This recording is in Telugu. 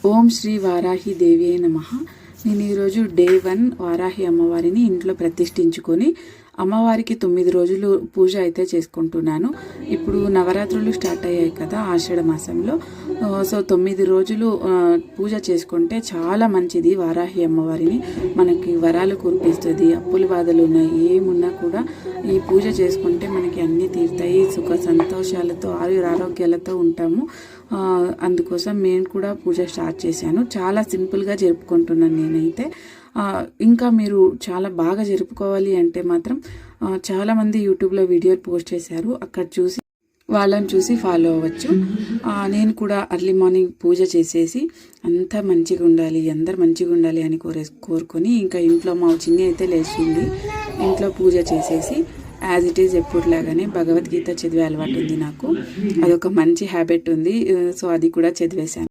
ఓం శ్రీ వారాహి దేవి నమః. నేను ఈరోజు డే 1 వారాహి అమ్మవారిని ఇంట్లో ప్రతిష్ఠించుకొని అమ్మవారికి 9 రోజులు పూజ అయితే చేసుకుంటున్నాను. ఇప్పుడు నవరాత్రులు స్టార్ట్ అయ్యాయి కదా ఆషాఢ మాసంలో. సో 9 రోజులు పూజ చేసుకుంటే చాలా మంచిది. వారాహి అమ్మవారిని మనకి వరాలు కురిపిస్తుంది. అప్పుల బాధలు ఉన్నాయి ఏమున్నా కూడా ఈ పూజ చేసుకుంటే మనకి అన్నీ తీరుతాయి. సుఖ సంతోషాలతో ఆరోగ్యాలతో ఉంటాము. అందుకోసం నేను కూడా పూజ స్టార్ట్ చేశాను. చాలా సింపుల్గా జరుపుకుంటున్నాను నేనైతే. ఇంకా మీరు చాలా బాగా జరుపుకోవాలి అంటే మాత్రం చాలామంది యూట్యూబ్లో వీడియోలు పోస్ట్ చేశారు. అక్కడ చూసి వాళ్ళని చూసి ఫాలో అవ్వచ్చు. నేను కూడా ఎర్లీ మార్నింగ్ పూజ చేసేసి అంతా మంచిగా ఉండాలి, అందరు మంచిగా ఉండాలి అని కోరుకొని ఇంకా ఇంట్లో మా చిన్ని అయితే లేచింది. ఇంట్లో పూజ చేసేసి యాజ్ ఇట్ ఈజ్ ఎప్పుడులాగానే భగవద్గీత చదివే అలవాటు ఉంది నాకు. అదొక మంచి హ్యాబిట్ ఉంది. సో అది కూడా చదివేశాను.